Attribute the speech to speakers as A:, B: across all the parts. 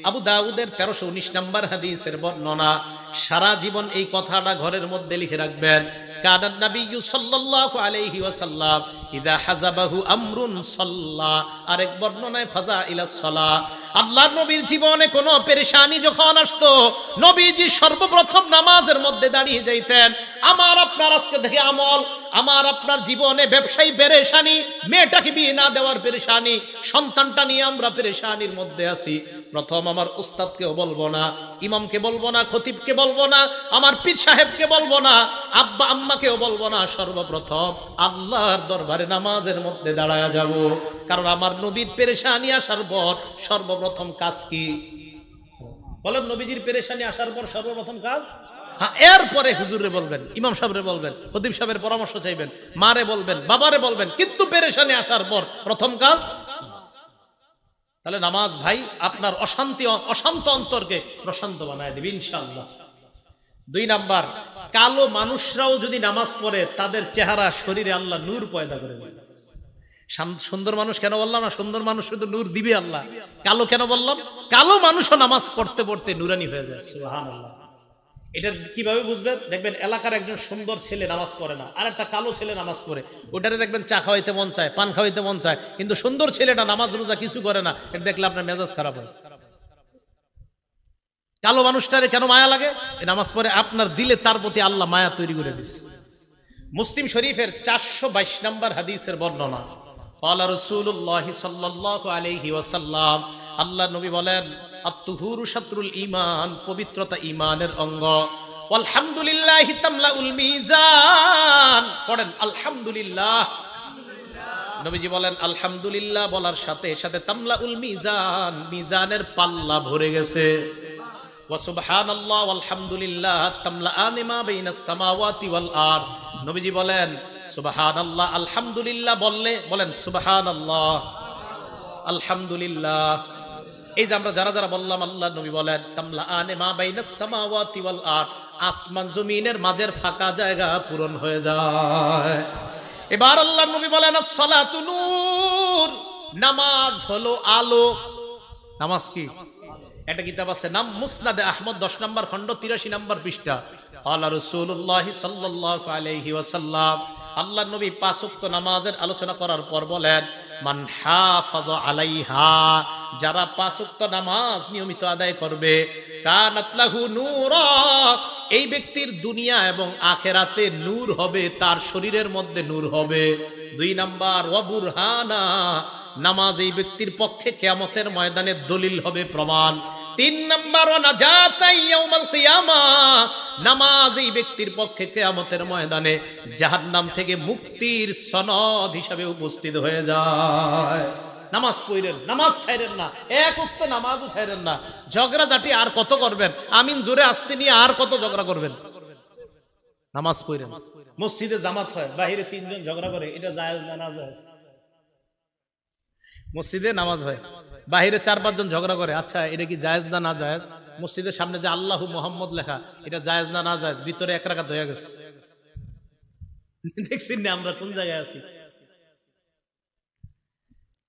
A: আবু দাউদের 1319 নম্বর হাদিসের বর্ণনা। সারা জীবন এই কথাটা ঘরের মধ্যে লিখে রাখবেন। কানান নবিয়্যু সাল্লাল্লাহু আলাইহি ওয়াসাল্লাম ইযা হাযাবাহু আমরুন সাল্লা। আরেক বর্ণনায় ফাজা ইলাস সালাহ। আল্লাহর নবীর জীবনে কোনো পেরেশানি যখন আসতো, নবীজি সর্বপ্রথম নামাজের মধ্যে দাঁড়িয়ে যাইতেন। আমার আপনার আজকে থেকে আমল, আমার আপনার জীবনে ব্যবসায়ী পেরেশানি, মেয়েটাকে বিয়ে না দেওয়ার পেরেশানি, সন্তানটা নিয়ে আমরা পেরেশানির মধ্যে আছি। প্রথম আমার উস্তাদকেও বলবো না, ইমামকে বলবো না, খতিবকে বলবো না, আমার পীর সাহেবকে বলবো না, আব্বা আম্মাকেও বলবো না। সর্বপ্রথম আল্লাহর দরবারে নামাজের মধ্যে দাঁড়ায়া যাব। কারণ আমার নবীর পেরেশানি আসার পর সর্বপ্রথম কাজ কি? বলেন, নবীজির পেরেশানি আসার পর সর্বপ্রথম কাজ? হ্যাঁ, এরপরে হুজুরে বলবেন, ইমাম সাহেবরে বলবেন, খতিব সাহেবের পরামর্শ চাইবেন, মারে বলবেন, বাবারে বলবেন, কিন্তু পেরেশানি আসার পর প্রথম কাজ। তাহলে নামাজ ভাই আপনার অশান্ত অন্তরকে প্রশান্ত বানায় দেবে ইনশাআল্লাহ। 2 নাম্বার, কালো মানুষরাও যদি নামাজ পড়ে তাদের চেহারা শরীরে আল্লাহ নূর পয়দা করে দেবে। সুন্দর মানুষ কেন বললাম না? সুন্দর মানুষ শুধু নূর দিবে আল্লাহ। কালো কেন বললাম? কালো মানুষও নামাজ পড়তে পড়তে নূরানি হয়ে যায়। সুবহানাল্লাহ। এটা কিভাবে বুঝবেন? দেখবেন এলাকার একজন সুন্দর ছেলে নামাজ পড়ে না, আর একটা কালো ছেলে নামাজ পড়ে, ওটারে দেখবেন চা খাওয়াইতে মন চায়, পান খাওয়াইতে মন চায়, কিন্তু সুন্দর ছেলেটা নামাজ রোজা কিছু করে না, এটা দেখলে আপনার মেজাজ খারাপ হয়। কালো মানুষটারে কেন মায়া লাগে? নামাজ পড়ে আপনার দিলে তার প্রতি আল্লাহ মায়া তৈরি করে দিচ্ছে। মুসলিম শরীফের 422 নম্বর হাদিসের বর্ণনা। ক্বালা রাসূলুল্লাহি সাল্লাল্লাহু আলাইহি ওয়াসাল্লাম, আল্লাহ নবী বলেন, আত-তুহুরু শাতরুল ঈমান, পবিত্রতা ঈমানের অঙ্গ। আলহামদুলিল্লাহি তামলাউল মিজান, পড়েন আলহামদুলিল্লাহ। নবীজি বলেন আলহামদুলিল্লাহ বলার সাথে সাথে তামলাউল মিজান, মিজানের পাল্লা ভরে গেছে। ওয়া সুবহানাল্লাহ ওয়াল হামদুলিল্লাহ তামলাআনি মা বাইনাস সামাওয়াতি ওয়াল আরদ। নবীজি বলেন সুবহানাল্লাহ, আলহামদুলিল্লাহ বললে বলেন সুবহানাল্লাহ, আলহামদুলিল্লাহ। এই যে আমরা যারা যারা বললাম, আল্লাহ নবী বলেন তামলাআনি মা বাইনাস সামাওয়াতি ওয়াল আরদ, আসমান জমিনের মাঝের ফাঁকা জায়গা পূরণ হয়ে যায়। এবার আল্লাহ নবী বলেন আস-সালাতু নূর, নামাজ হলো আলো। নামাজ কি? একটা কিতাব আছে নাম মুসনাদে আহমদ, 10 নম্বর খণ্ড, 83 নম্বর পৃষ্ঠা। ক্বালা রাসূলুল্লাহি সাল্লাল্লাহু আলাইহি ওয়াসাল্লাম, আল্লাহ নবী 5 ওয়াক্ত নামাজের আলোচনা করার পর বলেন, মান হাফাযা আলাইহা, যারা 5 ওয়াক্ত নামাজ নিয়মিত আদায় করবে, কানাত লাহু নূরা, এই ব্যক্তির দুনিয়া এবং আখিরাতে নূর হবে, তার শরীরের মধ্যে নূর হবে। 2 নাম্বার, ওয়া বুরহানা, নামাজ এই ব্যক্তির পক্ষে কিয়ামতের ময়দানে দলিল হবে, প্রমাণ। 3 নাম্বার, ওয়া নাজাতা ইয়াউমাল কিয়ামাহ, নামাজ এই ব্যক্তির পক্ষে কিয়ামতের ময়দানে জাহান্নাম থেকে মুক্তির সনদ হিসাবে উপস্থিত হয়ে যায়। নামাজ পড়েন, নামাজ ছাইরেন না, এক ওয়াক্ত নামাজও ছাইরেন না। ঝগড়াঝাটি আর কত করবেন? আমিন জোরে আসতে নিয়ে আর কত ঝগড়া করবেন? নামাজ পড়েন। মসজিদে জামাত হয়, বাহিরে 3 জন ঝগড়া করে, এটা জায়েজ না নাজায়েজ? মসজিদে নামাজ হয়, বাহিরে 4-5 জন ঝগড়া করে, আচ্ছা এটা কি জায়েজ না না জায়েজ? মসজিদের সামনে যে আল্লাহু মুহাম্মদ লেখা, এটা জায়েজ না না জায়েজ? ভিতরে 1 রাকাত হয়ে গেছে। দেখছেন না আমরা কোন জায়গায় আছি?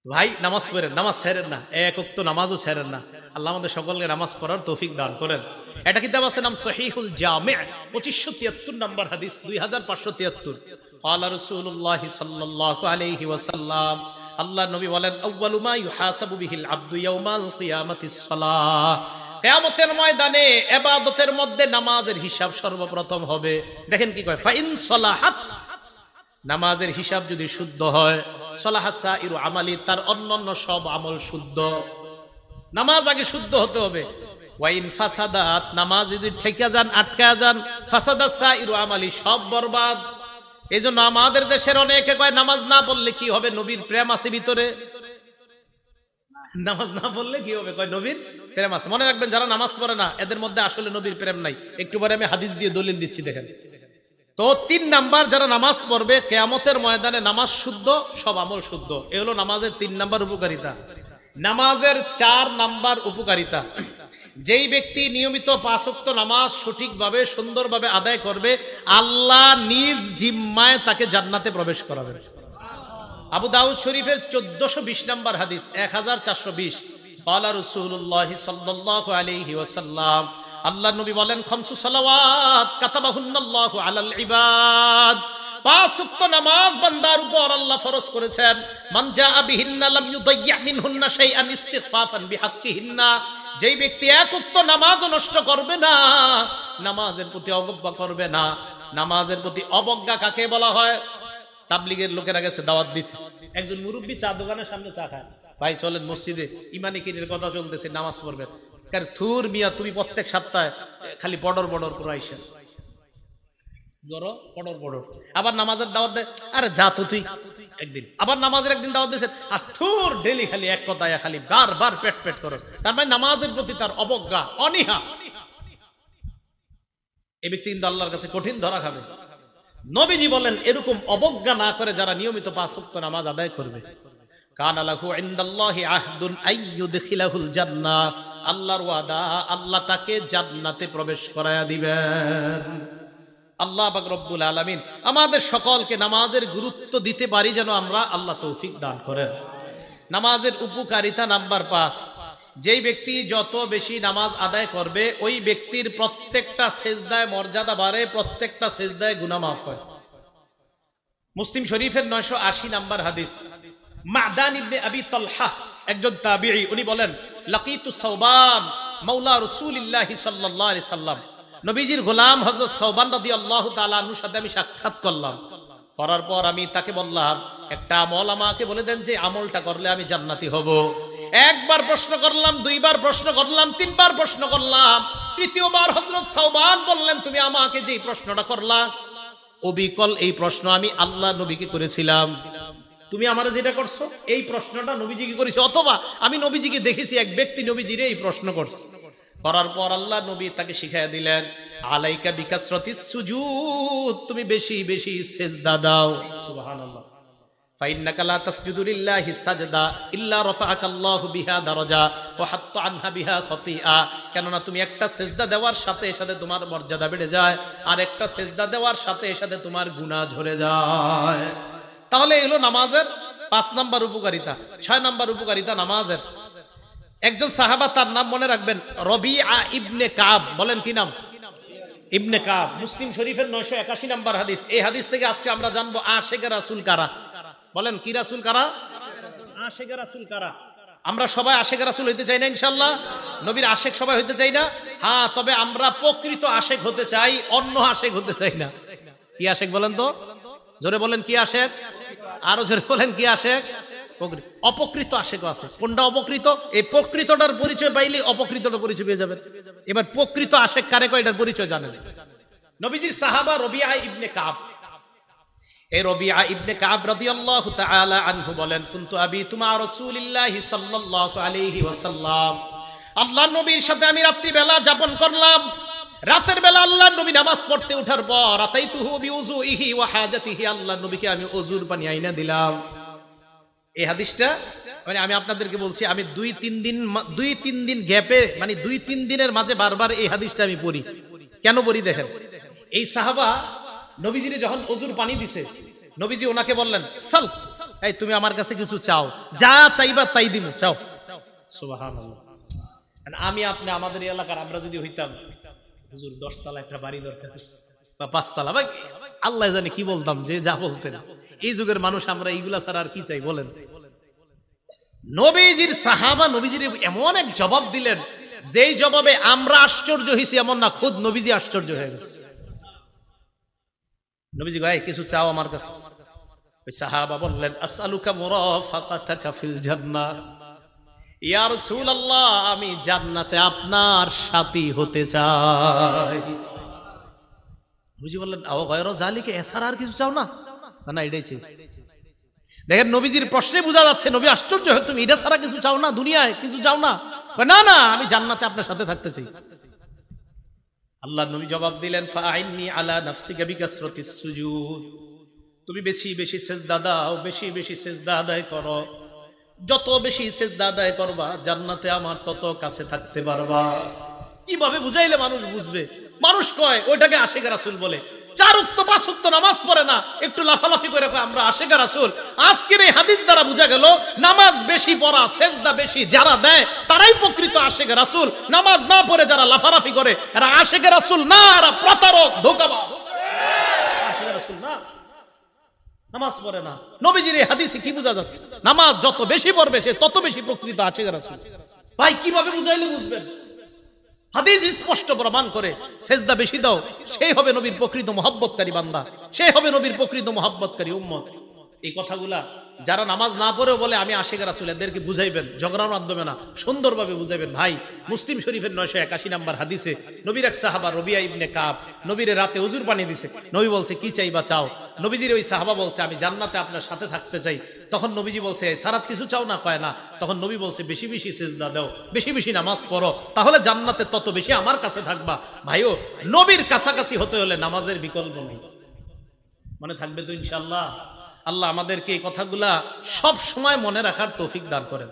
A: ভাই নামাজ পড়েন, নামাজ ছাইরেন না, এক ওয়াক্ত নামাজও ছাইরেন না। আল্লাহ আমাদের সকলকে নামাজ পড়ার তৌফিক দান করেন। এটা কিতাব আছে নাম সহিহুল জামি', 2573 নম্বর হাদিস, 2573। ক্বালা রাসূলুল্লাহি সাল্লাল্লাহু আলাইহি ওয়াসাল্লাম, আল্লাহ নবী বলেন, আউয়ালু মা ইউহাসাবু বিহিল আবদু ইয়াউমাল কিয়ামাতিস সালাহ, কিয়ামতের ময়দানে ইবাদতের মধ্যে নামাজের হিসাব সর্বপ্রথম হবে। দেখেন কি কয়, ফাইন সালাহাত, নামাজের হিসাব যদি শুদ্ধ হয়, সালাহা সাইরু আমালি, তার অন্যান্য সব আমল শুদ্ধ। নামাজ আগে শুদ্ধ হতে হবে। ওয়াইন ফাসাদাত, নামাজ যদি ঠেকে যান, আটকা যান, ফাসাদাত সাইরু আমালি, সব বরবাদ। এই জন্য আমাদের দেশের অনেকে কয় নামাজ না পড়লে কি হবে? নবীর প্রেম আছে ভিতরে। নামাজ না পড়লে কি হবে? কয় নবীর প্রেম আছে। মনে রাখবেন, যারা নামাজ পড়ে না এদের মধ্যে আসলে নবীর প্রেম নাই। একটু পরে আমি হাদিস দিয়ে দলিল দিচ্ছি, দেখেন তো। 3 নাম্বার, যারা নামাজ পড়বে কিয়ামতের ময়দানে নামাজ শুদ্ধ, সব আমল শুদ্ধ। এ হলো নামাজের 3 নাম্বার উপকারিতা। নামাজের 4 নাম্বার উপকারিতা, যেই ব্যক্তি নিয়মিত 5 ওয়াক্ত নামাজ সঠিকভাবে সুন্দরভাবে আদায় করবে, আল্লাহ নিজ জিম্মায় তাকে জান্নাতে প্রবেশ করাবে। আবু দাউদ শরীফের 1420 নম্বর হাদিস, 1420। ক্বালা রাসূলুল্লাহ সাল্লাল্লাহু আলাইহি ওয়াসাল্লাম, আল্লাহর নবী বলেন, খামসু সালাওয়াত কাতাবাহুন্নাল্লাহু আলাল ইবাদ, 5 ওয়াক্ত নামাজ বান্দার উপর আল্লাহ ফরজ করেছেন। মান জাআ বিহিন্না লাম ইউদাইয়্যা মিনহুন্না শাইআন ইস্তিগফাফান বিহাক্কিহিন্না, যেই ব্যক্তি 1 ওয়াক্ত নামাজও নষ্ট করবে না, নামাজের প্রতি অবজ্ঞা করবে না। নামাজের প্রতি অবজ্ঞা কাকে বলা হয়? তাবলীগের লোকেরা গেছে দাওয়াত দিতে, একজন মুরব্বী চা দোকানের সামনে চা খায়, ভাই চলেন মসজিদে ইমানি কিনের কথা চলতেছে, নামাজ পড়বেন। কার থুর মিয়া, তুমি প্রত্যেক সপ্তাহে খালি পড়র করে আইসেন, আবার নামাজের দাওয়াত দেয়, আরে যা তো তুই একদিন, আবার নামাজের একদিন দাওয়াত দিয়েছেন, আর থুর ডেলি খালি এক কথায় খালি বারবার পেট করো। তার মানে নামাজের প্রতি তার অবজ্ঞা, অনীহা। এই ব্যক্তি কিন্তু আল্লাহর কাছে কঠিন ধরা খাবে। নবীজি বলেন, এরকম অবজ্ঞা না করে যারা নিয়মিত 5 ওয়াক্ত নামাজ আদায় করবে, কানা লাহু ইনদাল্লাহি আহদুন আইয়ুদখিলাহুল জান্নাহ, আল্লাহর ওয়াদা, আল্লাহ তাকে জান্নাতে প্রবেশ করায়া দিবেন। আল্লাহ পাক রব্বুল আলামিন আমাদের সকলকে নামাজের গুরুত্ব দিতে পারি যেন আমরা, আল্লাহ তৌফিক দান করেন। নামাজের উপকারিতা নাম্বার 5, যেই ব্যক্তি যত বেশি নামাজ আদায় করবে ওই ব্যক্তির প্রত্যেকটা সেজদায় মর্যাদা বাড়ে, প্রত্যেকটা সেজদায় গুনাহ মাফ হয়। মুসলিম শরীফের 980 নাম্বার হাদিস, মা'দান ইবনে আবি তালহা একজন তাবিঈ, উনি বলেন, লাকিতু সাওবান মাওলা রাসূলিল্লাহি সাল্লাল্লাহু আলাইহি সাল্লাম, নবীজির গোলাম হযরত সাওবান রাদিয়াল্লাহু তাআলা আনহুর সাথে আমি সাক্ষাৎ করলাম। করার পর আমি তাকে বললাম, একটা আমল আমাকে বলে দেন যে আমলটা করলে আমি জান্নাতি হব। একবার প্রশ্ন করলাম, 2 বার প্রশ্ন করলাম, 3 বার প্রশ্ন করলাম, তৃতীয়বার হযরত সাওবান বললেন, তুমি আমাকে যে প্রশ্নটা করলা, অবিকল এই প্রশ্ন আমি আল্লাহ নবীকে করেছিলাম। তুমি আমারে যেটা করছো এই প্রশ্নটা নবীজিকে করেছে, অথবা আমি নবীজিকে দেখেছি এক ব্যক্তি নবীজিরে এই প্রশ্ন করছে। করার পর আল্লাহ নবী তাকে শিখাইয়া দিলেন, আলাইকা বিকাসরাতিস সুজুদ, তুমি বেশি বেশি সিজদা দাও। সুবহানাল্লাহ। ফাইন্নাকা লা তাসজুদু লিল্লাহি সাজদা ইল্লা রাফাআকাল্লাহু বিহা দারাজা ওয়া হাত্তা আনহা বিহা খতিআ, কেননা তুমি একটা সিজদা দেওয়ার সাথে সাথে তোমার মর্যাদা বেড়ে যায়, আর একটা সিজদা দেওয়ার সাথে সাথে তোমার গুনাহ ঝরে যায়। তাহলে এলো নামাজের 5 নাম্বার উপকারিতা। 6 নাম্বার উপকারিতা নামাজের, একজন সাহাবা, তার নাম মনে রাখবেন, রবিআ ইবনে কাব। বলেন কি নাম? ইবনে কাব। মুসলিম শরীফের 981 নাম্বার হাদিস। এই হাদিস থেকে আজকে আমরা জানবো আশিকে রাসূল কারা। বলেন কি রাসূল কারা? আশিকে রাসূল কারা? আমরা সবাই আশিকে রাসূল হইতে চাই না ইনশাআল্লাহ? নবীর আশিক সবাই হইতে চাই না? হ্যাঁ, তবে আমরা প্রকৃত আশিক হতে চাই, অন্য আশিক হতে চাই না। কি আশিক বলেন তো? জোরে বলেন কি আশিক? আরো জোরে বলেন কি আশিক? অপকৃত আশিক আছে। কোনটা অপকৃত? এই প্রকৃতটার পরিচয় পাইলে অপকৃতটার পরিচয় পেয়ে যাবেন। এবার প্রকৃত আশিক কারে কয় এটার পরিচয় জানেন? নবীজির সাহাবা রবিআ ইবনে কাব। এই রবিআ ইবনে কাব রাদিয়াল্লাহু তাআলা আনহু বলেন, কুনতু আবিতু মা রাসূলিল্লাহি সাল্লাল্লাহু আলাইহি ওয়াসাল্লাম, আল্লাহর নবীর সাথে আমি রাত্রি বেলা যাপন করলাম। রাতের বেলা আল্লাহর নবী নামাজ পড়তে ওঠার পর আতাইতুহু বিউযুইহি ওয়া হাজাতিহি, আল্লাহর নবীকে আমি ওযুর পানি আইনা দিলাম। এই হাদিসটা মানে আমি আপনাদেরকে বলছি, আমি 2-3 দিন গ্যাপে, মানে 2-3 দিনের মাঝে বারবার এই হাদিসটা আমি পড়ি। কেন পড়ি দেখেন, এই সাহাবা নবীজিরে যখন ওযুর পানি দিছে, নবীজি ওনাকে বললেন, সাল, এই তুমি আমার কাছে কিছু চাও, যা চাইবা তাই দিমু, চাও। সুবহানাল্লাহ। আমি আপনি আমাদের এলাকার আমরা যদি হইতাম, হুজুর 10 তলা একটা বাড়ি দরকার বা 5 তলা, ভাই আল্লাহ জানে কি বলতাম, যে যা বলতেন। এই যুগের মানুষ আমরা এইগুলা ছাড়া আর কি চাই বলেন? নবীজির সাহাবা নবীজির এমন এক জবাব দিলেন, যেই জবাবে আমরা আশ্চর্য হইছি এমন না, খুদ নবীজি আশ্চর্য হয়ে গেছে। নবীজি ভাই কিছু চাও আমার কাছে? ওই সাহাবা বললেন, আসআলুকা মুরাফাকাতাকা ফিল জান্নাহ, ইয়া রাসূলুল্লাহ, আমি জান্নাতে আপনার সাথী হতে চাই। নবীজি বললেন, আও গায়রা যালিকা, এছাড়া আর কিছু চাও না? না, এটাই চাই। দেখেন নবীজির প্রশ্নে বোঝা যাচ্ছে নবী আশ্চর্য হয়, তুমি এটা ছাড়া কিছু চাও না, দুনিয়ায় কিছু চাও না? না না, আমি জান্নাতে আপনার সাথে থাকতে চাই। আল্লাহ নবী জবাব দিলেন, ফাআইন্নি আলা নাফসিকা বিকাসরাতিস সুজুদ, তুমি বেশি বেশি সিজদা দাও, বেশি বেশি সিজদা আদায় করো। যত বেশি সিজদা আদায় করবা জান্নাতে আমার তত কাছে থাকতে পারবা। কিভাবে বুঝাইলে মানুষ বুঝবে? মানুষ কয় ওইটাকে আশিক রাসূল বলে, 4 ওয়াক্ত 5 ওয়াক্ত নামাজ পড়ে না, একটু লাফালাফি করে কয় আমরা আশিক রাসূল। আজকের এই হাদিস দ্বারা বোঝা গেল নামাজ বেশি পড়া, সেজদা বেশি যারা দেয় তারাই প্রকৃত আশিক রাসূল। নামাজ না পড়ে যারা লাফালাফি করে এরা আশিক রাসূল না, এরা প্রতারক, ধোঁকাবাজ। আশিক রাসূল না, নামাজ পড়ে না। নবীজির এই হাদিসে কি বোঝা যাচ্ছে? নামাজ যত বেশি পড়বে সে তত বেশি প্রকৃত আশিক রাসূল। ভাই কিভাবে বুঝাইলে বুঝবেন? হাদিস স্পষ্ট প্রমাণ করে সেজদা বেশি দাও, সেই হবে নবীর প্রকৃত মহব্বতকারী বান্দা, সেই হবে নবীর প্রকৃত মহব্বতকারী উম্মত। এই কথাগুলা যারা নামাজ না পড়েও বলে আমি আশিক রাসূল, এদেরকে বুঝাইবেন, ঝগড়ার মাধ্যমে না, সুন্দরভাবে বুঝাইবেন। ভাই মুসলিম শরীফের 981 নম্বর হাদিসে নবীর এক সাহাবা রবিয়া ইবনে কাব নবীর রাতে উজুর পানি দিছে। নবী বলছে কি চাইবা চাও। নবীজির ওই সাহাবা বলছে আমি জান্নাতে আপনার সাথে থাকতে চাই। তখন নবীজি বলছে সারাত কিছু চাও না? কয় না। তখন নবী বলছে বেশি বেশি সিজদা দাও, বেশি বেশি নামাজ পড়ো, তাহলে জান্নাতে তত বেশি আমার কাছে থাকবা। ভাইও নবীর কাছাকাছি হতে হলে নামাজের বিকল্প নেই। মনে থাকবে তো ইনশাআল্লাহ? আল্লাহ আমাদেরকে এই কথাগুলা সব সময় মনে রাখার তৌফিক দান করেন।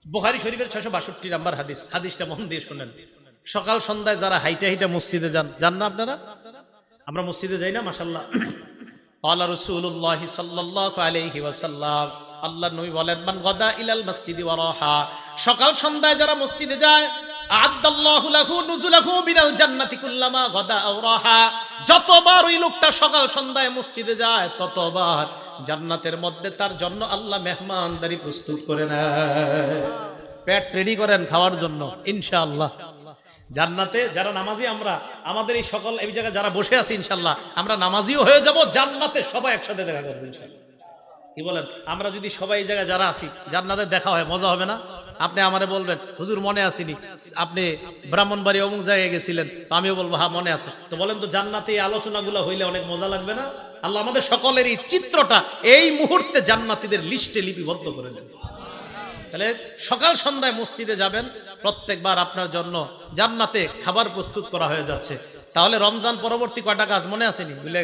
A: বুখারী শরীফের 662 নম্বর হাদিস, হাদিসটা মন দিয়ে শুনেন। সকাল সন্ধ্যায় যারা হাইটা হাইটা মসজিদে যান না আপনারা? আমরা মসজিদে যাই না মাশাআল্লাহ। ক্বালা রাসূলুল্লাহ সাল্লাল্লাহু আলাইহি ওয়াসাল্লাম, আল্লাহর নবী বলেন মান গাদা ইলাল মসজিদি ওয়া রাহা, সকাল সন্ধ্যায় যারা মসজিদে যায় আ'আদাল্লাহু লাহু নুজুলাহু মিনাল জান্নাতি কুল্লামা গাদা আও রাহা, যতবার ওই লোকটা সকাল সন্ধ্যায় মসজিদে যায় ততবার জান্নাতের মধ্যে তার জন্য আল্লাহ মেহমানদারি প্রস্তুত করে নেয়। পেট রেডি করেন খাওয়ার জন্য ইনশাআল্লাহ। জান্নাতে যারা নামাজি, আমরা আমাদের এই সকল এই জায়গায় যারা বসে আছি ইনশাআল্লাহ আমরা নামাজিও হয়ে যাব, জান্নাতে সবাই একসাথে দেখা করবো ইনশাআল্লাহ। কি বলেন? আমরা যদি সবাই এই জায়গায় যারা আছি জান্নাতে দেখা হয়, মজা হবে না? আপনি আমারে বলবেন হুজুর মনে আসেনি, আপনি ব্রাহ্মণবাড়ি অমুক জায়গায় গেছিলেন, তো আমিও বলবো হ্যাঁ মনে আছে। তো বলেন তো জান্নাতে এই আলোচনাগুলো হইলে অনেক মজা লাগবে না? আল্লাহ আমাদের সকলের এই চিত্রটা এই মুহূর্তে জান্নাতীদের লিস্টে লিপিবদ্ধ করে দেন। তাহলে সকাল সন্ধ্যায় মসজিদে যাবেন, প্রত্যেকবার আপনার জন্য জান্নাতে খাবার প্রস্তুত করা হয়ে যাচ্ছে। তাহলে রমজান পরবর্তী কয়টা কাজ মনে আসেনি? বুঝলে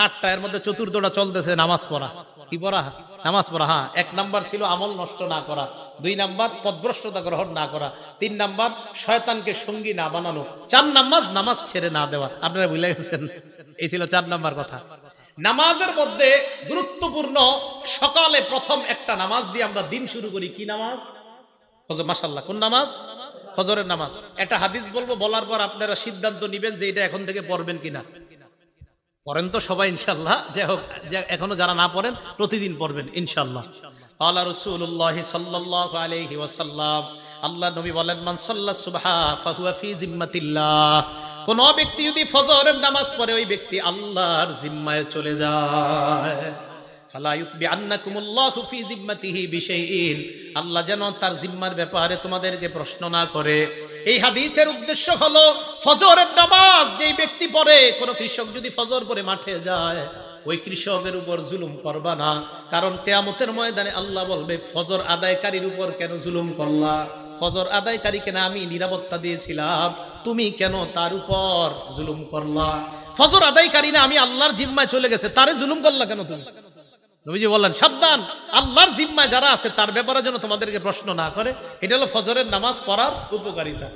A: 8টা, এর মধ্যে চতুর্থটা চলতেছে নামাজ পড়া। কি পড়া? নামাজ পড়া। হ্যাঁ, 1 নাম্বার ছিল আমল নষ্ট না করা, 2 নাম্বার পথভ্রষ্টতা গ্রহণ না করা, 3 নাম্বার শয়তানকে সঙ্গী না বানানো, 4 নাম্বার নামাজ ছেড়ে না দেওয়া। আপনারা ভুলে গেছেন, এই ছিল 4 নাম্বার কথা। নামাজের মধ্যে গুরুত্বপূর্ণ সকালে প্রথম একটা নামাজ দিয়ে আমরা দিন শুরু করি। কি নামাজ? ফজর। মাশাআল্লাহ, কোন নামাজ? ফজরের নামাজ। একটা হাদিস বলবো, বলার পর আপনারা সিদ্ধান্ত নেবেন যে এটা এখন থেকে পড়বেন কিনা। পড়েন তো সবাই ইনশাআল্লাহ, যাই হোক এখনো যারা না পড়েন প্রতিদিন পড়বেন ইনশাআল্লাহ। ক্বালা রাসূলুল্লাহ সাল্লাল্লাহু আলাইহি ওয়াসাল্লাম, আল্লাহর নবী বলেন মান সাল্লা সুবহা ফাহুয়া ফি জিম্মাতিল্লাহ, কোন ব্যক্তি যদি ফজরের নামাজ পড়ে ওই ব্যক্তি আল্লাহর জিম্মায় চলে যায়। ফালা ইউতবিআন্নাকুমুল্লাহু ফি জিম্মাতিহি বিশাইইন, আল্লাহ যেন তার জিম্মার ব্যাপারে তোমাদেরকে প্রশ্ন না করে। এই হাদিসের উদ্দেশ্য হলো ফজরের নামাজ যেই ব্যক্তি পড়ে, কোন কৃষক যদি ফজর পড়ে মাঠে যায় ওই কৃষকের উপর জুলুম করবা না, কারণ কিয়ামতের ময়দানে আল্লাহ বলবে ফজর আদায়কারীর উপর কেন জুলুম করলা? ফজর আদায়কারীকে না আমি নিরাপত্তা দিয়েছিলাম, তুমি কেন তার উপর জুলুম করলা? ফজর আদায়কারী না আমি আল্লাহর জিম্মায় চলে গেছে, তারে জুলুম করলা কেন তুমি? নবীজি বললেন সাবধান, আল্লাহর জিম্মায় যারা আছে তার ব্যাপারে যেন তোমাদেরকে প্রশ্ন না করে। এটা হলো ফজরের নামাজ পড়ার উপকারিতা।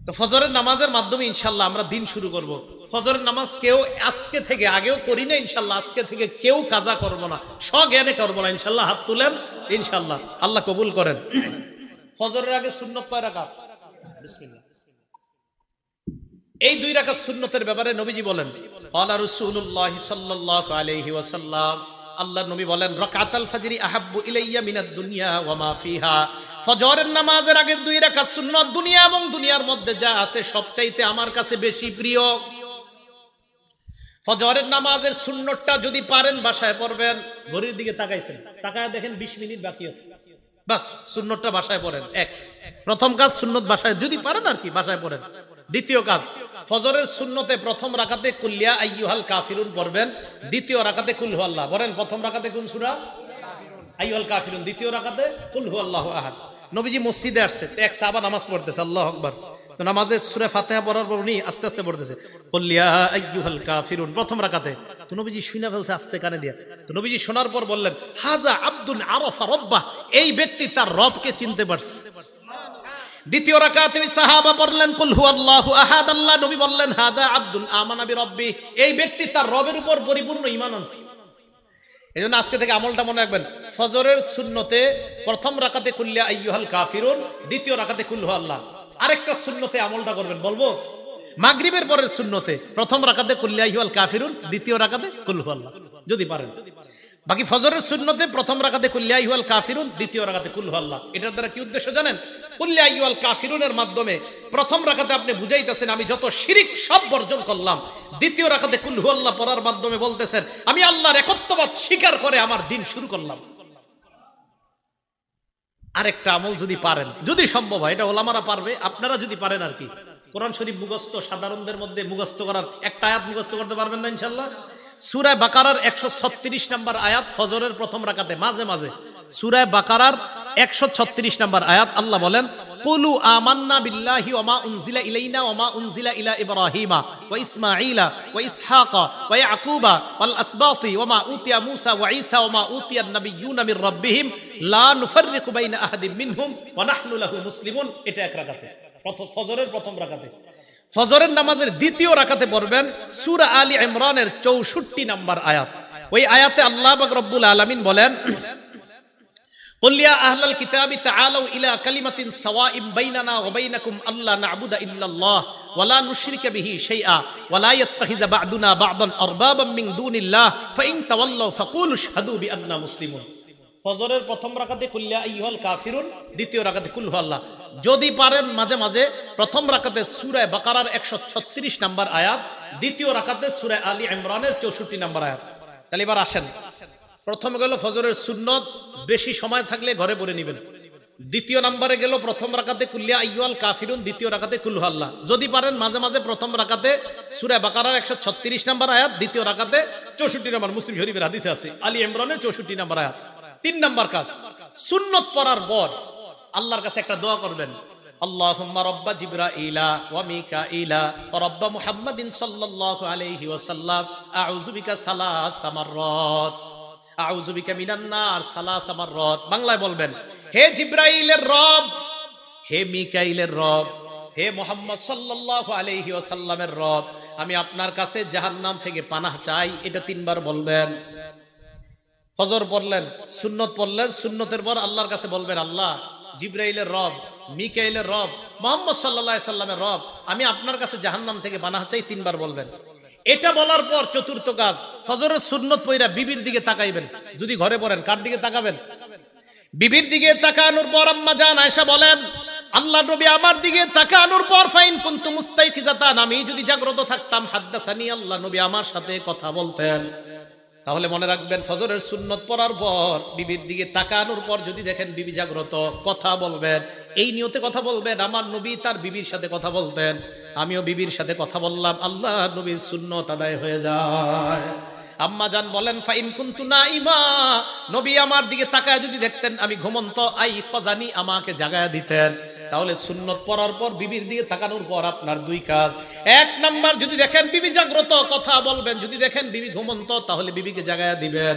A: তো ফজরের নামাজের মাধ্যমে ইনশাআল্লাহ আমরা দিন শুরু করব। ফজরের নামাজ কেউ আজকে থেকে, আগেও করি না ইনশাআল্লাহ, আজকে থেকে কেউ কাজা করব না, স্বজ্ঞানে করব না ইনশাআল্লাহ। হাত তুলেন ইনশাআল্লাহ, আল্লাহ কবুল করেন। ফজরের আগে সুন্নত কয় রাকাত? বিসমিল্লাহ। এই 2 রাকাত সুন্নতের ব্যাপারে নবীজি বলেন ক্বালা রাসূলুল্লাহ সাল্লাল্লাহু আলাইহি ওয়াসাল্লাম, আল্লাহর নবী বলেন রাকাতুল ফজরি আহাব্বু ইলাইয়া মিনাদ দুনিয়া ওয়া মা ফিহা, ফজরের নামাজের আগের 2 রাকাত সুন্নাত দুনিয়া এবং দুনিয়ার মধ্যে যা আছে সবচাইতে আমার কাছে বেশি প্রিয়। ফজরের নামাজের সুন্নতটা যদি পারেন বাসায় পড়বেন। ঘড়ির দিকে তাকাইছেন, তাকায় দেখেন 20 মিনিট বাকি আছে, বাস সুন্নতটা বাসায় পড়েন। প্রথম কাজ সুন্নত বাসায় যদি পারেন আর কি বাসায় পড়েন। দ্বিতীয় কাজ, ফজরের সুন্নতে প্রথম রাকাতে কুল ইয়া আইয়ুহাল কাফিরুন পড়বেন, দ্বিতীয় রাকাতে কুল হুয়াল্লাহ। বলেন প্রথম রাকাতে কোন সূরা? আইয়ুহাল কাফিরুন, দ্বিতীয় রাকাতে কুল হুয়াল্লাহু আহাদ। নবীজি মসজিদে আসছে, এক সাহাবা নামাজ পড়তেছে, আল্লাহু আকবার। তো নামাজে সূরা ফাতিহা পড়ার পর উনি আস্তে আস্তে পড়তেছে কুল ইয়া আইয়ুহাল কাফিরুন প্রথম রাকাতে। তো নবীজি শুনে ফেলছে আস্তে কানে দিয়ে। তো নবীজি শোনার পর বললেন হাযা আব্দুন আরাফা রাব্বাহ, এই ব্যক্তি তার রবকে চিনতে পারছে। দ্বিতীয় রাকাতে ওই সাহাবা পড়লেন কুল হুয়াল্লাহু আহাদ, আল্লাহ নবী বললেন হাদা আব্দুল আমানা বিরাব্বি, এই ব্যক্তি তার রবের উপর পরিপূর্ণ ঈমান আনছে। এজন্য আজকে থেকে আমলটা মনে রাখবেন, ফজরের সুন্নতে প্রথম রাকাতে কুল ইয়া আইয়ুহাল কাফিরুন, দ্বিতীয় রাকাতে কুল হুয়াল্লাহ। আরেকটা সুন্নতে আমলটা করবেন, বলবো মাগরিবের পরের সুন্নতে প্রথম রাকাতে কুল ইয়া আইয়ুহাল কাফিরুন, দ্বিতীয় রাকাতে কুল হুয়াল্লাহ যদি পারেন। বাকি ফজরের সুন্নতে প্রথম রাকাতে কুল ইয়া আইয়ুহাল কাফিরুন, দ্বিতীয় রাকাতে কুল হুয়াল্লাহ। এটার দ্বারা কি উদ্দেশ্য জানেন? কুল ইয়া আইয়ুহাল কাফিরুনের মাধ্যমে প্রথম রাকাতে আপনি বুঝাইতেছেন আমি যত শিরিক সব বর্জন করলাম, দ্বিতীয় রাকাতে কুল হুয়াল্লাহ পড়ার মাধ্যমে বলতেছেন আমি আল্লাহর একত্ববাদ স্বীকার করে আমার দিন শুরু করলাম। আরেকটা আমল যদি পারেন, যদি সম্ভব হয়, এটা ওলামারা পারবে, আপনারা যদি পারেন আর কি, কোরআন শরীফ মুখস্থ সাধারণদের মধ্যে মুখস্থ করার একটা আয়াত মুখস্থ করতে পারবেন না ইনশাআল্লাহ? সূরা বাকারার 136 নম্বর আয়াত ফজরের প্রথম রাকাতে মাঝে মাঝে, সূরা বাকারার 136 নম্বর আয়াত, আল্লাহ বলেন কুলু আমান্না বিল্লাহি ওয়া মা উনজিলা ইলাইনা ওয়া মা উনজিলা ইলা ইব্রাহিমা ওয়া ইসমাঈলা ওয়া ইসহাকা ওয়া ইয়াকুবা ওয়াল আসবাতি ওয়া মা উতিয়া মূসা ওয়া ঈসা ওয়া মা উতিয়ান নাবিয়্যুনা মির রাব্বিহিম লা নুফাররিকু বাইনা আহাদিন মিনহুম ওয়া নাহনু লাহু মুসলিমুন। এটা এক রাকাতে, ফজরের প্রথম রাকাতে। ফজরের নামাজের দ্বিতীয় রাকাতে পড়বেন সূরা আলী ইমরানের 64 নম্বর আয়াত। ওই আয়াতে আল্লাহ পাক রব্বুল আলামিন বলেন কুল ইয়া আহলাল কিতাবি তাআলাউ ইলা কালিমাতিন সাওয়াইন বাইনানা ওয়া বাইনাকুম আল্লা না'বুদা ইল্লাল্লাহ ওয়া লা নুশরিকা বিহি শাইআ ওয়া লা ইয়াত্তাখিযা বা'দুনা বা'দান আরবাবাম মিন দুনিল্লাহ ফাইন তাওয়াল্লাউ ফাকুলু আশহাদু বিআন্না মুসলিমুন। ফজরের প্রথম রাকাতে কুল ইয়া আইয়ুহাল কাফিরুন, দ্বিতীয় রাকাতে কুল হুয়াল্লাহ। যদি পারেন মাঝে মাঝে প্রথম রাকাতে সূরা বাকারার 136 নম্বর আয়াত, দ্বিতীয় রাকাতে সূরা আলী ইমরানের 64 নম্বর আয়াত। তাহলে এবার আসেন, প্রথম গেল ফজরের সুন্নত, বেশি সময় থাকলে ঘরে পড়ে নেবেন। দ্বিতীয় নম্বরে গেল প্রথম রাকাতে কুল ইয়া আইয়ুহাল কাফিরুন, দ্বিতীয় রাকাতে কুল হুয়াল্লাহ। যদি পারেন মাঝে মাঝে প্রথম রাকাতে সূরা বাকারার 136 নম্বর আয়াত, দ্বিতীয় রাকাতে 64 নম্বর, মুসলিম শরীফের হাদিসে আছে আলী ইমরানের 64 নম্বর আয়াত। 3 নম্বর কাজ, সুন্নত পড়ার পর আল্লাহর কাছে একটা দোয়া করবেন, আল্লাহুম্মা রাব্বা জিবরাইলা ওয়া মিকাইলা ওয়া রাব্বা মুহাম্মাদিন সাল্লাল্লাহু আলাইহি ওয়াসাল্লাম আউযু বিকা সালাসা মাররাত আউযু বিকা মিনান নার সালাসা মাররাত। বাংলায় বলবেন, হে জিবরাইলের রব, হে মিকাইলের রব, হে মুহাম্মদ সাল্লাল্লাহু আলাইহি ওয়াসাল্লামের রব, আমি আপনার কাছে জাহান্নাম থেকে পানাহ চাই। এটা 3 বার বলবেন। ফজর পড়লেন, সুন্নত পড়লেন, সুন্নতের পর আল্লাহর কাছে বলবেন আল্লাহ, জিবরাইলের রব, মিকাইলের রব, মুহাম্মদ সাল্লাল্লাহু আলাইহি সাল্লামের রব, আমি আপনার কাছে জাহান্নাম থেকে পানাহ চাই। 3 বার বলবেন। এটা বলার পর চতুর্থ কাজ, ফজরের সুন্নত পড়া বিবির দিকে তাকাইবেন। যদি ঘরে পড়েন, কার দিকে তাকাবেন? বিবির দিকে তাকানোর পর আম্মা জান আয়েশা বলেন আল্লাহ নবী আমার দিকে তাকানোর পর ফাইন কুনতু মুস্তাইকিজাতান, আমি যদি জাগ্রত থাকতাম হাদ্দাসানি, আল্লাহ নবী আমার সাথে কথা বলতেন। তাহলে মনে রাখবেন, ফজরের সুন্নত পড়ার পর বিবির দিকে তাকানোর পর যদি দেখেন বিবি জাগ্রত, কথা বলবেন। এই নিয়তে কথা বলবেন, আমার নবী তার বিবির সাথে কথা বলতেন, আমিও বিবির সাথে কথা বললাম, আল্লাহ নবীর সুন্নত আদায় হয়ে যায়। আম্মা জান বলেন ফাইন কুনতু নাইমা, নবী আমার দিকে তাকায় যদি দেখতেন আমি ঘুমন্ত, আই ফাজানি, আমাকে জাগায়া দিতেন। তাহলে সুন্নত পড়ার পর বিবির দিকে তাকানোর পর আপনার 2 কাজ। 1 নাম্বার, যদি দেখেন বিবি জাগ্রত, কথা বলবেন। যদি দেখেন বিবি ঘুমন্ত, তাহলে বিবিকে জাগায়া দিবেন।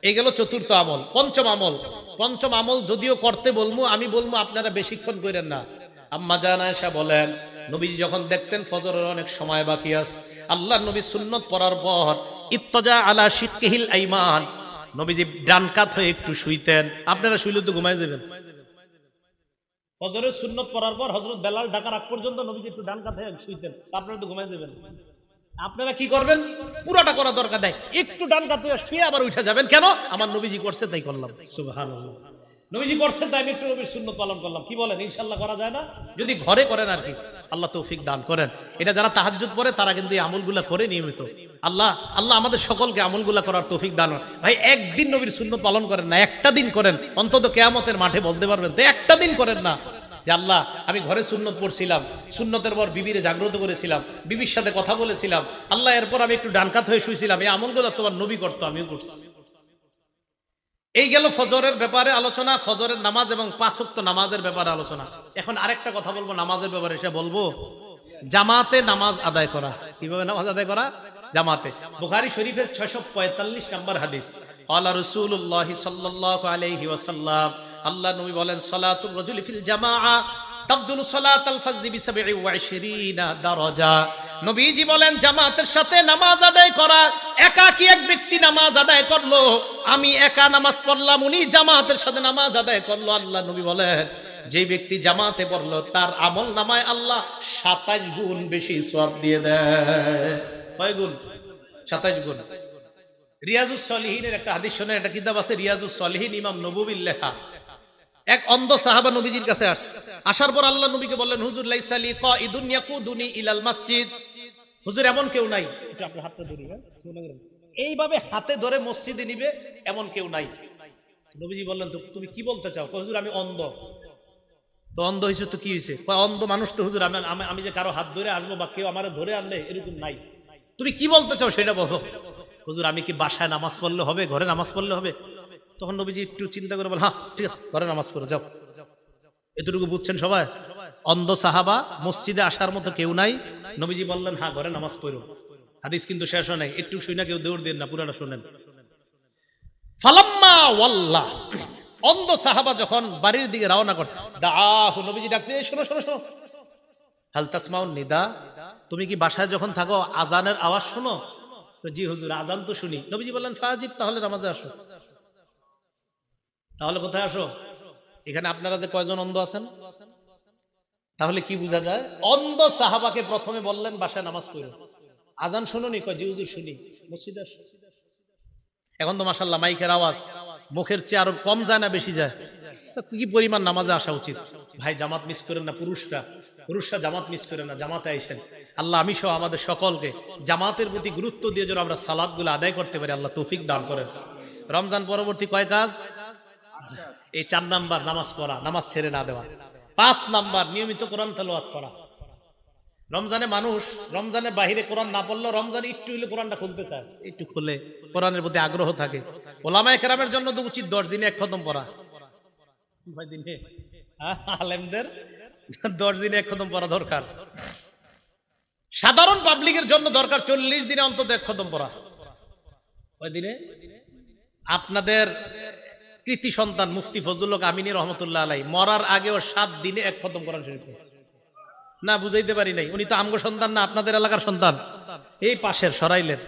A: এই গেল চতুর্থ আমল। পঞ্চম আমল যদিও করতে বলবো, আমি বলবো আপনারা বেশিক্ষণ করেন না। আম্মা জান আয়েশা বলেন নবীজি যখন দেখতেন ফজরের অনেক সময় বাকি আছে, আল্লাহ নবী সুন্নত পড়ার পর ইত্তজা আলা শিক্কিহিল আইমান, নবীজি ডান কাত হয়ে একটু শুইতেন। আপনারা শুইলে তো ঘুমায় যাবেন। ফজরের সুন্নত পড়ার পর হযরত বেলাল ডাকার আগ পর্যন্ত নবীজি একটু ডান কাত হয়ে শুইতেন, আপনারা তো ঘুমায় যাবেন। আপনারা কি করবেন? পুরোটা করা দরকার নাই, একটু ডান কাত হয়ে শুয়ে আবার উঠে যাবেন। কেন? আমার নবীজি করছে তাই করলাম। সুবহানাল্লাহ, নবীজি করছেন তাই আমি একটু নবীর সুন্নত পালন করলাম। কি বলেন? ইনশাআল্লাহ করা যায় না? যদি ঘরে করেন আর কি, আল্লাহ তৌফিক দান করেন। এটা যারা তাহাজ্জুদ পড়ে তারা কিন্তু এই আমলগুলা করে নিয়মিত। আল্লাহ আমাদের সকলকে আমলগুলা করার তৌফিক দান। ভাই একদিন নবীর সুন্নত পালন করেন না, একটা দিন করেন, অন্তত কিয়ামতের মাঠে বলতে পারবেন তো একটা দিন করেন না যে আল্লাহ আমি ঘরে সুন্নত পড়ছিলাম, সুন্নতের পর বিবিরে জাগ্রত করেছিলাম, বিবির সাথে কথা বলেছিলাম, আল্লাহ এরপর আমি একটু ডানকাত হয়ে শুয়েছিলাম, এই আমলগুলো তোমার নবী করতো, আমিও করছি। এই গেল ফজরের ব্যাপারে আলোচনা, ফজরের নামাজ এবং 5 ওয়াক্ত নামাজের ব্যাপারে আলোচনা। এখন আরেকটা কথা বলবো নামাজের ব্যাপারে, সে বলবো জামাতে নামাজ আদায় করা। কিভাবে নামাজ আদায় করা? জামাতে। বুখারী শরীফের 645 নম্বর হাদিস, ক্বালা রাসূলুল্লাহ সাল্লাল্লাহু আলাইহি ওয়াসাল্লাম, আল্লাহ নবী বলেন সালাতুর রাজুলি ফিল জামাআ, তাবদুলু সালাতাল ফাজরি বি27 দারাজা। নবীজি বলেন জামাতের সাথে নামাজ আদায় করা, একাকী এক ব্যক্তি নামাজ আদায় করলো, আমি একা নামাজ পড়লাম, উনি জামাতের সাথে নামাজ আদায় করলো, আল্লাহ নবী বলেন যে ব্যক্তি জামাতে পড়লো তার আমল নামায় আল্লাহ 27 গুণ বেশি সওয়াব দিয়ে দেয়। কয় গুণ? 27 গুণ। রিয়াজুস সলিহিনের একটা হাদিস শুনে, একটা কিতাব আছে রিয়াজুস সলিহিন, ইমাম নববীর লেখা। এক অন্ধ সাহাবা নবীজির কাছে আসছে, আসার পর আল্লাহ নবীকে বললেন, হুজুর লাইসা লি কাইদুন ইয়াকুদুনি ইলাল মসজিদ, হুজুর এমন কেউ নাই, এটা আপনি হাতটা ধরি, এইভাবে হাতে ধরে মসজিদে নিবে এমন কেউ নাই। নবীজি বললেন, তো তুমি কি বলতে চাও? হুজুর আমি অন্ধ। তো অন্ধ হয়েছে তো কি হয়েছে? অন্ধ মানুষ তো হুজুর, আমি যে কারো হাত ধরে আসবো বা কেউ আমার ধরে আনলে এরকম নাই, তুমি কি বলতে চাও সেটা বলো। হুজুর আমি কি বাসায় নামাজ পড়লে হবে, ঘরে নামাজ পড়লে হবে? তখন নবীজি একটু চিন্তা করে বল, হ্যাঁ ঠিক আছে, ঘরে নামাজ পড়ো যাও। এতটুকু বুঝছেন সবাই? অন্ধ সাহাবা, মসজিদে আসার মতো কেউ নাই, নবীজি বললেন হ্যাঁ ঘরে নামাজ পড়ো। হাদিস কিন্তু শেষ হয় নাই, একটু শুই না, কেউ দৌড় দেন না, পুরাটা শুনেন। ফালাম্মা ওয়াল্লাহ, অন্ধ সাহাবা যখন বাড়ির দিকে রওনা করছে, দাআহু, নবীজি ডাকছে, শোনো শোনো শোনো, হাল তাসমাউন নিদা, তুমি কি বাসায় যখন থাকো আজানের আওয়াজ শোনো? জি হুজুর আজান তো শুনি। নবীজি বললেন ফাজিব, তাহলে নামাজে আসো। তাহলে কোথায় আসো? এখানে আপনারা যে কয়জন অন্ধ আছেন, তাহলে কি বোঝা যায়? অন্ধ সাহাবাকে প্রথমে বললেন বাসায় নামাজ পড়ো। আজান শুনুনি? কয় জি হুজুর শুনি। মসজিদে আসো। এখন তো মাশাআল্লাহ মাইকের আওয়াজ মুখের চেয়ে আরো কম যায় না বেশি যায়? কি পরিমাণ নামাজে আসা উচিত। ভাই জামাত মিস করেন না, পুরুষরা জামাত মিস করেন না, জামাতে আইসেন। আল্লাহ আমি সহ আমাদের সকলকে জামাতের প্রতি গুরুত্ব দিয়ে যেন আমরা সালাতগুলো আদায় করতে পারি, আল্লাহ তৌফিক দান করেন। রমজান পরবর্তী কয় কাজ? এই 4 নাম্বার নামাজ পড়া, নামাজ ছেড়ে না দেওয়া। 5 নাম্বার নিয়মিত কোরআন তেলাওয়াত করা। রমজানে মানুষ রমজানের বাহিরে কোরআন না পড়লেও রমজানে একটু হইলে কোরআনটা খুলতে চায়, একটু খুলে কোরআনের প্রতি আগ্রহ থাকে। ওলামায়ে কেরামের জন্য তো উচিত 10 দিনে 1 খতম পড়া। কয় দিনে? আলেমদের 10 দিনে 1 খতম পড়া দরকার। সাধারণ পাবলিকের জন্য দরকার 40 দিনে অন্তত 1 খতম পড়া। কয় দিনে? আপনাদের কৃতি সন্তান মুফতি ফজলুল হক আমিনী রহমতুল্লাহ আলাইহি মরার আগেও 7 দিনে 1 খতম কোরআন শরীফ পড়েছে। না বুঝাইতে পারি নাই, উনি তো আমগো সন্তান না, আপনাদের এলাকার সন্তান, এই পাশের সরাইলের।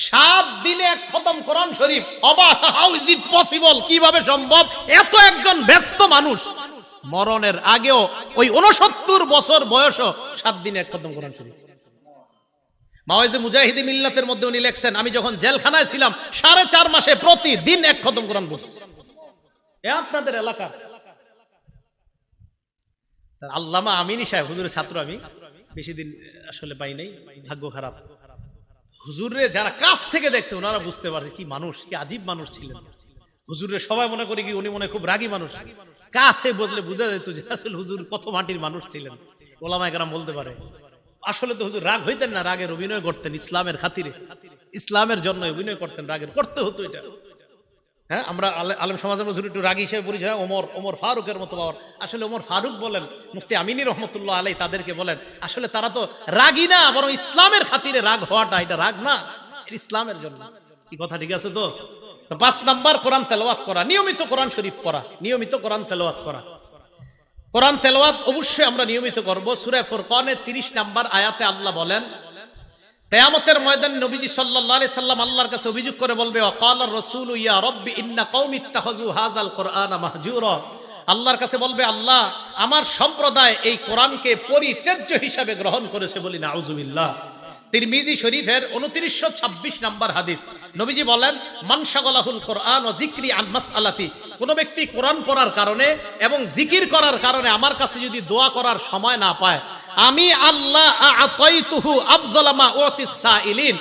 A: 7 দিনে 1 খতম কোরআন শরীফ। অবাক, হাউ ইজ ইট পসিবল? কিভাবে সম্ভব? এত একজন ব্যস্ত মানুষ মরণের আগেও ওই 69 বছর বয়সও 7 দিনে 1 খতম কোরআন শরীফ। মাওয়াইজে মুজাহিদি মিল্লাতের মধ্যে উনি লেখছেন, আমি যখন জেলখানায় ছিলাম 4.5 মাসে প্রতিদিন 1 খতম কোরআন পড়ছি। আপনাদের এলাকার আল্লামা আমিনী সাহেব, হুজুরের ছাত্র, আমি বেশি দিন আসলে পাই নাই, ভাগ্য খারাপ। হুজুরে যারা কাছ থেকে দেখছে ওনারা বুঝতে পারছে কি মানুষ, কি আজীব মানুষ ছিলেন। হুজুরে সবাই মনে করি কি উনি মনে খুব রাগী মানুষ, কাছে বদলে বোঝা যেত যে আসলে হুজুর কত মাটির মানুষ ছিলেন। ওলামায়ে কেরাম বলতে পারে আসলে তো হুজুর রাগ হইতেন না, রাগের অভিনয় করতেন, ইসলামের খাতিরে, ইসলামের জন্য অভিনয় করতেন, রাগের করতে হতো এটা। হ্যাঁ, আমরা আলেম সমাজের মধ্যে একটু রাগী হিসেবে পরিচয় ওমর ফারুকের মতো পাওয়ার। আসলে ওমর ফারুক বলেন, মুফতি আমিনী রহমতুল্লাহ আলাইহি তাদেরকে বলেন, আসলে তারা তো রাগী না, বরং ইসলামের খাতিরে রাগ হওয়াটা এটা রাগ না, ইসলামের জন্য। কি কথা ঠিক আছে তো? 5 নাম্বার কোরআন তেলাওয়াত করা, নিয়মিত কোরআন শরীফ পড়া, নিয়মিত কোরআন তেলাওয়াত করা। কোরআন তেলাওয়াত অবশ্যই আমরা নিয়মিত করব। সূরা ফুরকানের 30 নাম্বার আয়াতে আল্লাহ বলেন, কিয়ামতের ময়দানে নবীজি সাল্লাল্লাহু আলাইহি সাল্লাম আল্লাহর কাছে অভিযোগ করে বলবে, ওয়াকালার রাসূলু ইয়া রাব্বি ইন্না কওমি ইত্তাখাযু হাযাল কুরআনা মাহজুরা। আল্লাহর কাছে বলবে, আল্লাহ আমার সম্প্রদায় এই কোরআনকে পরিত্যাজ্য হিসাবে গ্রহণ করেছে, বলি নাউজুবিল্লাহ। তিরমিজি শরীফের 2926 নাম্বার হাদিস, নবীজি বলেন, মান শাগালাহুল কোরআন ওয়া যিকরি আন মাসআলাতি, কোন ব্যক্তি কোরআন পড়ার কারণে এবং জিকির করার কারণে আমার কাছে যদি দোয়া করার সময় না পায়, আমি আল্লাহ আ'তাইতুহু আফযালা মা উতিস সাইলিন।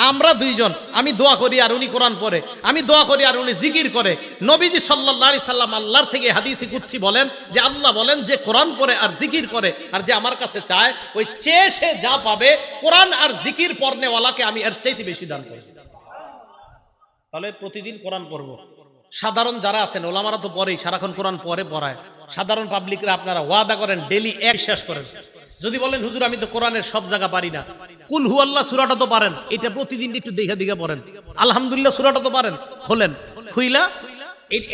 A: আমরা দুইজন, আমি দোয়া করি আর উনি কোরআন পড়ে, আমি দোয়া করি আর উনি জিকির করে। নবীজি সাল্লাল্লাহু আলাইহি সাল্লাম আল্লাহর থেকে হাদিসে কুদসি বলেন যে আল্লাহ বলেন যে কোরআন পড়ে আর জিকির করে আর যে আমার কাছে চায়, ওই চেয়ে সে যা পাবে কোরআন আর জিকির পড়নেওয়ালাকে আমি এর চাইতে বেশি দান করি। তাহলে প্রতিদিন কোরআন পড়বো। সাধারণ যারা আছেন ওলামারা তো পড়েই, সারাক্ষণ কোরআন পড়ায়। সাধারণ পাবলিকরা আপনারা ওয়াদা করেন ডেইলি 1 শেষ করেন। যদি বলেন হুজুর আমি তো কোরআনের সব জায়গা পারি না, কুল হু আল্লাহ সূরাটা তো পারেন, এটা প্রতিদিন একটু দেখা পড়েন। আলহামদুলিল্লাহ সূরাটা তো পারেন, খোলেন, খুইলা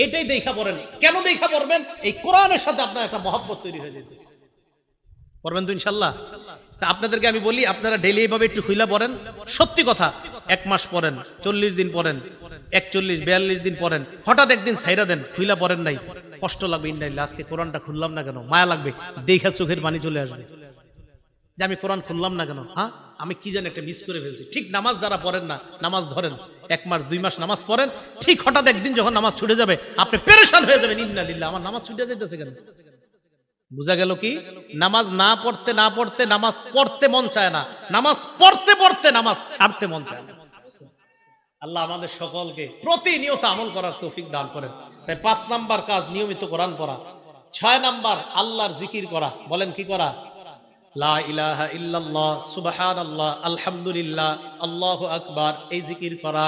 A: এটাই দেখা পড়েন। কেন দেখা পড়বেন? এই কোরআনের সাথে আপনার একটা মহব্বত তৈরি হয়ে যেতেছে। পড়বেন তো ইনশাল্লাহ? তা আপনাদেরকে আমি বলি, আপনারা ডেইলি এইভাবে একটু খুইলা পড়েন। সত্যি কথা, 1 মাস পড়েন, 40 দিন পড়েন, 41 42 দিন পড়েন, হঠাৎ একদিন ছাইরা দেন, খুইলা পড়েন নাই, কষ্ট লাগবে। ইন্নালিল্লাহ, আজকে কোরআনটা খুললাম না কেন, মায়া লাগবে, দেখা চোখের পানি চলে আসবে যে আমি কোরআন খুললাম না কেন, হ্যাঁ আমি কি জানি একটা মিস করে ফেলছি। ঠিক নামাজ যারা পড়েন না, নামাজ ধরেন 1 মাস 2 মাস নামাজ পড়েন, ঠিক হঠাৎ একদিন যখন নামাজ ছুটে যাবে আপনি পেরেশান হয়ে যাবেন, ইন্নালিল্লাহ আমার নামাজ ছুটে যাইতেছে কেন। বুঝা গেল কি? নামাজ না পড়তে না পড়তে নামাজ পড়তে মন চায় না, নামাজ পড়তে পড়তে নামাজ ছাড়তে মন চায় না। আল্লাহ আমাদের সকলকে প্রতিনিয়ত আমল করার তৌফিক দান করেন। তাই 5 নাম্বার কাজ নিয়মিত কোরআন পড়া। 6 নাম্বার আল্লাহর জিকির করা। বলেন কি করা? লা ইলাহা ইল্লাল্লাহ, সুবহানাল্লাহ, আলহামদুলিল্লাহ, আল্লাহু আকবার, এই জিকির করা।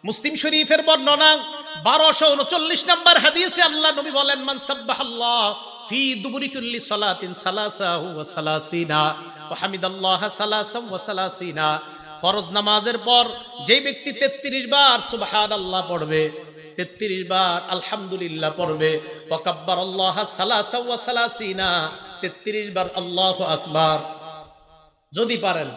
A: মুসলিম শরীফের বর্ণনা 1239 নাম্বার হাদিসে আল্লাহ নবী বলেন, মান সাব্বাহাল্লাহ ফি দুবুরি কুল্লি সালাতিন সালাসাহু ওয়া সালাসিনা ওয়া হামিদাল্লাহ সালাসাম ওয়া সালাসিনা। ফরজ নামাজের পর যে ব্যক্তি 33 বার সুবহানাল্লাহ পড়বে, 33 বার আলহামদুলিল্লাহ পড়বে, ওয়া কাব্বারাল্লাহ সালাসাম ওয়া সালাসিনা, 33 বার আল্লাহু আকবার যদি পারেন,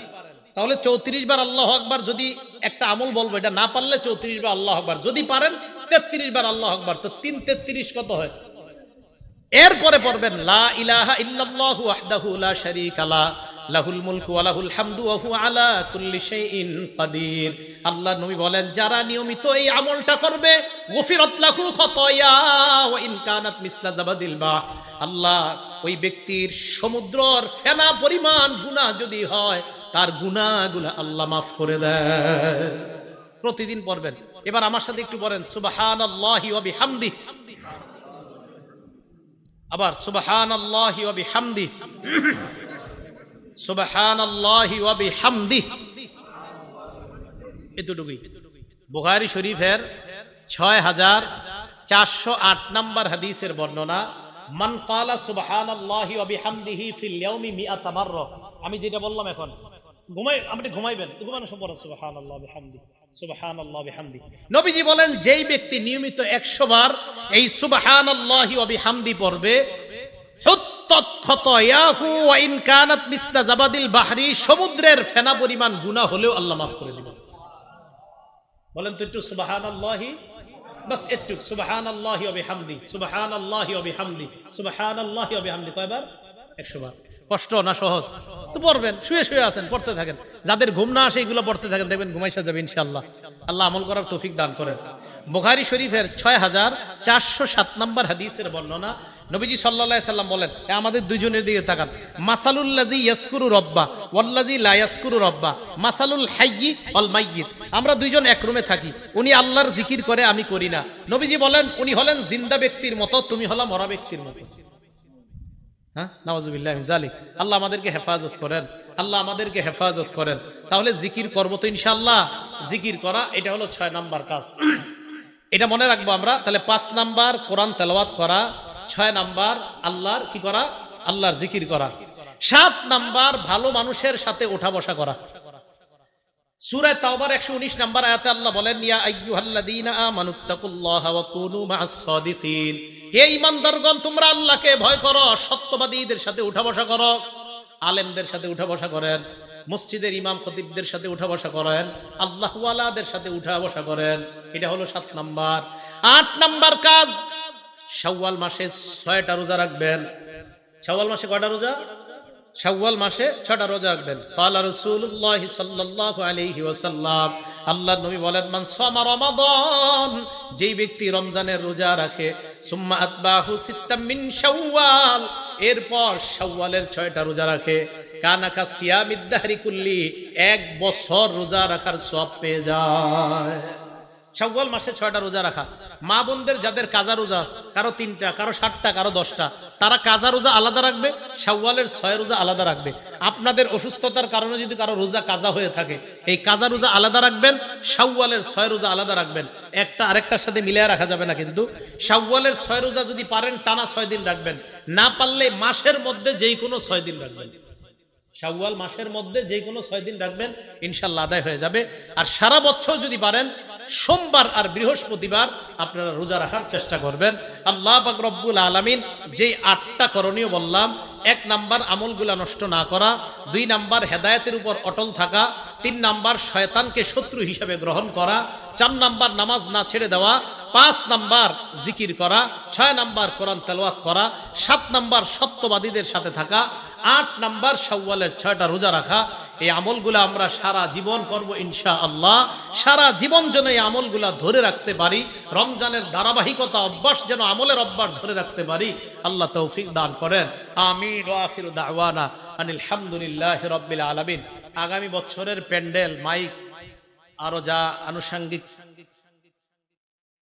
A: তাহলে 34 বার আল্লাহু আকবার। যদি একটা আমল বলবো, এটা না পারলে 34 বার আল্লাহু আকবার, যদি পারেন 33 বার আল্লাহু আকবার, তো 3 33 কত হয়? এরপরে পড়বেন লা ইলাহা ইল্লাল্লাহু ওয়াহদাহু লা শারীকা লা, লাহুল মুলকু ওয়া লাহুল হামদু ওয়া হুয়া আলা কুল্লি শাইইন কাদির। আল্লাহ নবী বলেন, যারা নিয়মিত এই আমলটা করবে, গফিরাত লাহু খাতায়া ওয়া ইন কানাত মিসলা জাবাদিল বাহ, আল্লাহ ওই ব্যক্তির সমুদ্রের ফেনা পরিমাণ গুনাহ যদি হয়, তার গুনাহগুলো আল্লাহ মাফ করে দেয়। প্রতিদিন পড়বেন। এবার আমার সাথে একটু বলেন সুবহানাল্লাহি ওয়া বিহামদিহি। আবার সুবহানাল্লাহি ওয়া বিহামদিহি, সুবহানাল্লাহি ওয়া বিহামদিহি। এতটুকুই। বুখারী শরীফের 6408 নাম্বার হাদিসের বর্ণনা, মান ক্বালা সুবহানাল্লাহি ওয়া বিহামদিহি ফিল ইয়াউমি মিআতা মাররা। আমি যেটা বললাম এখন আপনি ঘুমাইবেন, ঘুমানোর সময় পড়েন সুবহানাল্লাহ বিহামদিহি, সুবহানাল্লাহ বিহামদিহি। নবীজি বলেন, যেই ব্যক্তি নিয়মিত 100 বার এই সুবহানাল্লাহি ওয়া বিহামদিহি পড়বে, হুত্তাত খাতায়াহু ওয়া ইন কানাত মিসলা জাবাদিল বাহরি, সমুদ্রের ফেনা পরিমাণ গুনাহ হলেও আল্লাহ মাফ করে দিবেন। বলেন তো একটু সুবহানাল্লাহি, বাস একটু সুবহানাল্লাহি ওয়া বিহামদিহি, সুবহানাল্লাহি ওয়া বিহামদিহি, সুবহানাল্লাহি ওয়া বিহামদিহি। কয়বার? 100 বার। কষ্ট না সহজ? তো পড়বেন, শুয়ে শুয়ে আছেন, পড়তে থাকেন। যাদের ঘুম না আসে এগুলো পড়তে থাকেন, দেখবেন ঘুমাইসা যাবে ইনশাআল্লাহ। আল্লাহ আমল করার তৌফিক দান করেন। বুখারী শরীফের 6407 নাম্বার হাদিসের বর্ণনা, নবীজি সাল্লাল্লাহু আলাইহি সাল্লাম বলেন, আমাদের দুইজনের দিকে তাকান, মাসালুল লাযী ইয়াসকুরু রাব্বা ওয়াল্লাযী লা ইয়াসকুরু রাব্বা মাসালুল হাইয়্যি ওয়াল মাইয়্যিত। আমরা দুইজন এক রুমে থাকি, উনি আল্লাহর জিকির করে, আমি করি না। নবীজি বলেন, উনি হলেন জিন্দা ব্যক্তির মতো, তুমি হলা মরা ব্যক্তির মতো। হ্যাঁ, নাউযুবিল্লাহি মিন যালিক। আল্লাহ আমাদেরকে হেফাজত করেন, আল্লাহ আমাদেরকে হেফাজত করেন। তাহলে জিকির করব তো ইনশাআল্লাহ। জিকির করা, এটা হলো 6 নাম্বার কাজ। এটা মনে রাখবো আমরা। তাহলে 5 নাম্বার কোরআন তেলাওয়াত করা, 6 নাম্বার আল্লাহর কি করা? আল্লাহর জিকির করা। 7 নাম্বার ভালো মানুষের সাথে ওঠা বসা করা। সূরা তাওবার 119 নাম্বার আয়াতে আল্লাহ বলেন, ইয়া আইয়ুহাল্লাযীনা আমানুত্তাকুল্লাহা ওয়া কুনু মা'আস সাদিকিন। হে ঈমানদারগণ, তোমরা আল্লাহকে ভয় করো, সত্যবাদীদের সাথে উঠা বসা করো। আলেমদের সাথে উঠা বসা করেন, মসজিদের ইমাম খতিবদের সাথে উঠা বসা করেন, আল্লাহ ওয়ালাদের সাথে উঠা বসা করেন। এটা হলো 7 নাম্বার। 8 নাম্বার কাজ, শাওয়াল মাসে 6টা রোজা রাখবেন। শাওয়াল মাসে কয়টা রোজা? শাওয়াল মাসে 6টা রোজা রাখবেন। ক্বালা রাসূলুল্লাহ সাল্লাল্লাহু আলাইহি ওয়াসাল্লাম, আল্লাহর নবী বলেন, মান সামা রমাদান, যেই ব্যক্তি রমজানের রোজা রাখে, সুম্মা আতবাহু সিত্তাম মিন শাওয়াল, এরপর শাওয়ালের 6টা রোজা রাখে, কানা কা সিয়ামিদ দাহরি কুল্লি, 1 বছর রোজা রাখার সওয়াব পেয়ে যায়। শাওয়াল মাসে 6টা রোজা রাখা। মা বোনদের যাদের কাজা রোজা আছে, কারো 3টা, কারো 7টা, কারো 10টা, তারা কাজা রোজা আলাদা রাখবে, শাওয়ালের 6 রোজা আলাদা রাখবে। আপনাদের অসুস্থতার কারণে যদি কারো রোজা কাজা হয়ে থাকে, এই কাজা রোজা আলাদা রাখবেন, শাওয়ালের 6 রোজা আলাদা রাখবেন। একটা আরেকটার সাথে মিলিয়ে রাখা যাবে না। কিন্তু শাওয়ালের 6 রোজা যদি পারেন টানা 6 দিন রাখবেন, না পারলে মাসের মধ্যে যেই কোনো 6 দিন রাখবেন। শাওয়াল মাসের মধ্যে যে কোনো 6 দিন রাখবেন, ইনশাআল্লাহ আদায় হয়ে যাবে। আর সারা বছর যদি পারেন সোমবার আর বৃহস্পতিবার আপনারা রোজা রাখার চেষ্টা করবেন। আল্লাহ পাক রব্বুল আলামিন যেই 8টা করণীয় বললাম, 1 নাম্বার আমলগুলা নষ্ট না করা, 2 নাম্বার হেদায়েতের উপর অটল থাকা, 3 নাম্বার শয়তানকে শত্রু হিসেবে গ্রহণ করা, 4 নাম্বার নামাজ না ছেড়ে দেওয়া, 5 নাম্বার জিকির করা, 6 নাম্বার কোরআন তেলাওয়াত করা, 7 নাম্বার সত্যবাদীদের সাথে থাকা, 8 নাম্বার শাওয়ালের 6টা রোজা রাখা। এই আমলগুলো আমরা সারা জীবন করব ইনশাআল্লাহ। সারা জীবন যেন এই আমলগুলা ধরে রাখতে পারি, রমজানের ধারাবাহিকতা অভ্যাস যেন আমলের অভ্যাস ধরে রাখতে পারি, আল্লাহ তৌফিক দান করেন। আমিন ওয়া আখিরু দাওয়ানা আনিল হামদুলিল্লাহি রাব্বিল আলামিন। আগামী বছরের প্যান্ডেল, মাইক, আরো যা আনুষঙ্গিক